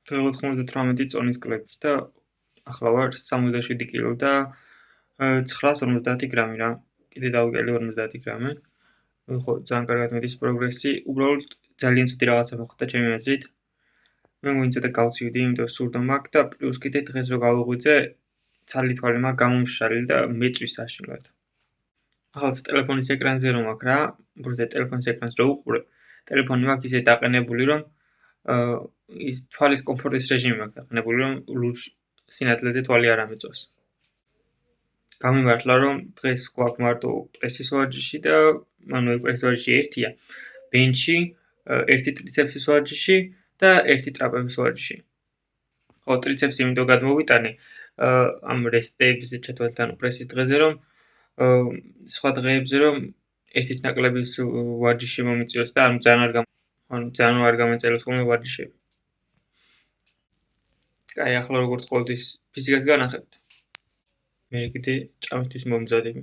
დღეღოთ 98 წონის კლების და ახლა ვარ 77 კილო და 950 გრამი რა. კიდე დავიკელი 50 გრამი. ხო, ძალიან კარგად მედის პროგრესი. უბრალოდ ძალიან ცუდი რაღაცა მოხდა ჩემი აზრით. მე მგონი ცოტა გავცივდი, იმიტომ სურდო მაქვს და პლუს კიდე დღეს რო გავიღვიძე, ცალი თვალი მაქვს გამომშრალი და მეწვის საშინლად. ახლა ტელეფონის ეკრანზე რომ მაქვს რა, უბრალოდ ტელეფონის ეკრანს რო უყურე, ტელეფონი მაქვს ისე დაყენებული, რომ ის თვალის კომფორტის რეჟიმი მაქვს დაყენებული, რომ ლურჯ სინათლეზე თვალი არ ამეწოს. გამიმართლა, რომ დღეს გვაქვს მარტო პრესის ვარჯიში და ანუ პრესის ვარჯიში ერთია, ბენჩი, ერთი ტრიცეპსის ვარჯიში და ერთი ტრაპეზის ვარჯიში. ხო, ტრიცეპსი იმიტომ გადმოვიტანე ამ რესტებზე ჩათვალთან პრესის დღეზე, რომ სხვა დღეებზე რომ ერთით ნაკლების ვარჯიში მომიწიოს და ძალიან არ გამეწელოს ხოლმე ვარჯიშები. კაი, ახლა როგორც ყოველთვის ფიზიკას განახებთ. მე კიდე ჭამისთვის მომზადები.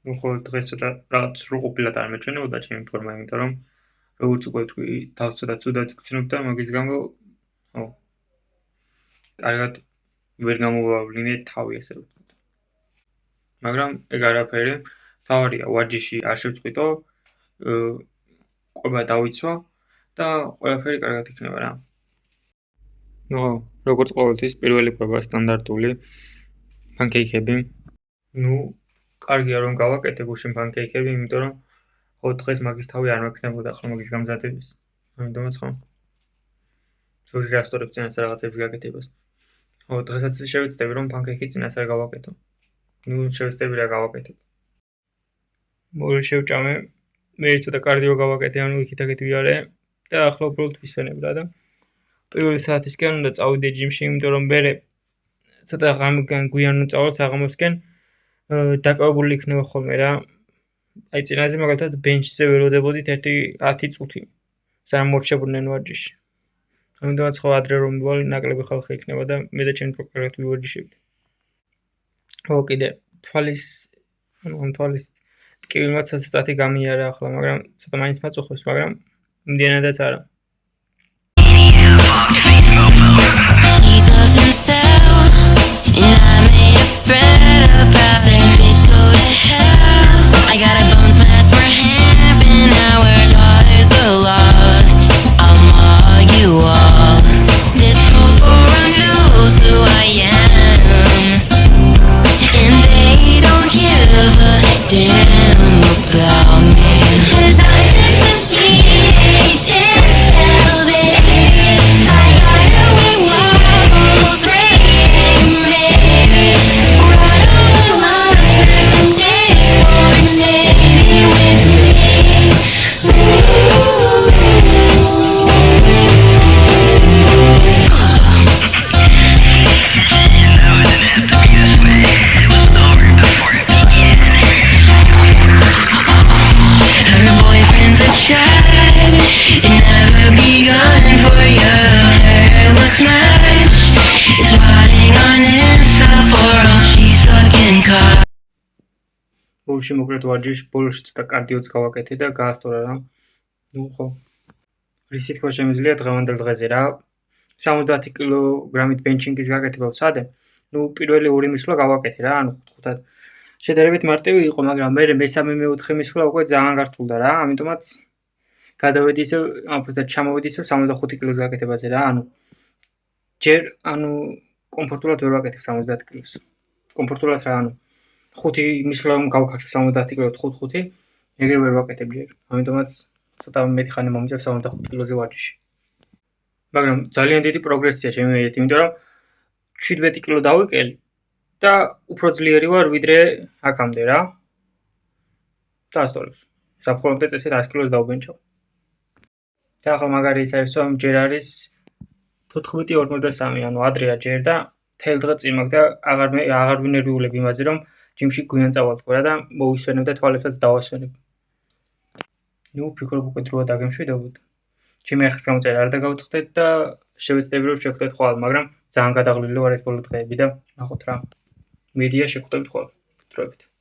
ნუ ხო დღეს ცოტა რაღაც სრულყოფილად არ მეჩვენებოდა ჩემი ფორმა, იმიტომ რომ როგორც უკვე თქვი, თავს ცოტა ცუდად გრძნობ და მაგის გამო ხო კარგად ვერ გამოვავლინე თავი, ასე ვთქვათ. მაგრამ ეგ არაფერი, თავარია ვარჯიში არ შევწყვიტო, კვება დავიცვა და ყველაფერი კარგად იქნება რა. ნუ როგორც ყოველთვის პირველი კვება სტანდარტული პანკეიქები. ნუ კარგია რომ გავაკეთე გუშინ პანკეიქები, იმიტომ რომ ხო დღეს მაგის თავი არ მექნებოდა ახლა მაგის გამზადების. ამიტომაც ხო. სულ შეასწორებ წინასწარ რაღაცებს გაკეთებას. ხო, დღესაც შევეცდები რომ პანკეიქი წინასწარ გავაკეთო. ნუ შევეცდები რა გავაკეთებ. მოვე შევჭამე, მე ცოტა კარდიო გავაკეთე, ანუ იქით-აქეთ ვიარე და ახლა უბრალოდ ვისვენებ რა და პირველი საათისკენ უნდა წავიდე ჯიმში, იმიტომ რომ მერე ცოტა ღამიდან გვიან უნდა წავალ საღამოსკენ. დაკავებული იქნება ხოლმე რა. აი წინაზე მაგალითად ბენჩზე ველოდებოდით 10 წუთი. სამ მორჩებოდნენ ვარჯიში. ამიტომაც ხო ადრე რომ მივალ ნაკლები ხალხი იქნება და მე და ჩემი პროგრამით ვივარჯიშებთ. ხო, კიდე თვალის ტკივილმაც ცოტათი გამიარა ახლა, მაგრამ ცოტა მაინც მაწუხებს, მაგრამ იმდენადაც არა. I got a bone smash for half an hour. Joy is the law. I'll mug you all. This whole forum knows who I am, and they don't give a damn about me. 'Cause I just sweet and salvage. I got away waffles, rain, baby. Right on the line, some days for maybe with me. Her boyfriend's a child, it never begun for you. Hairless match is writing on Insta for all she's sucking cock. ბოლში მოკლედ ვარჯიში, ბოლში ცოტა კარდიოც გავაკეთე და გაასწორა რა. ნუ ხო. რისი თქვა შემიძლია დღევანდელ დღეზე რა. 70 კილოგრამით ბენჩინგის გაკეთება ვცადე. ნუ პირველი ორი მისვლა გავაკეთე რა, ანუ ხუთად. შედარებით მარტივი იყო, მაგრამ მე მესამე მეოთხე მისვლა უკვე ძალიან გართულდა რა, ამიტომაც გადავედი ისე, აფრთხილად ჩამოვედი ისე 75 კილოს გაკეთებაზე რა, ჯერ კომფორტულად ვერ ვაკეთებ 70 კილოს. კომფორტულად რა, 5 მისვლა გავქაჩო 70 კილოთ 5-5, ეგრე ვერ ვაკეთებ ჯერ. ამიტომაც ცოტა მეტი ხანი მომიწევს 75 კილოზე ვარჯიში. მაგრამ ძალიან დიდი პროგრესია ჩემი მიერ, იმიტომ რომ 17 კილო დავიკელი და უფრო ძლიერი ვარ ვიდრე აქამდე რა. დაასწორებს. საფრთხემდე წესით 100 კილოს დავბენჭავ. და ახლა მაგარი ის არის, რომ ჯერ არის 14:43, ანუ ადრეა ჯერ და თელ დღე წინ მაგ და აღარ ვინერვიულებ იმაზე, რომ ჯიმში გვიან წავალ თქვა და მოვისვენებ და თვალებსაც დავასვენებ. ვფიქრობ უკვე დროა დაგემშვიდობოთ. ჩემი არხის გამოწერა არ დაგავწყდეთ და შევეცდები რომ შევხვდეთ ხვალ, მაგრამ ძალიან გადაღლილი ვარ ეს ბოლო დღეები და ნახოთ რა. მედია შევხვდებით ხვალ. დროებით.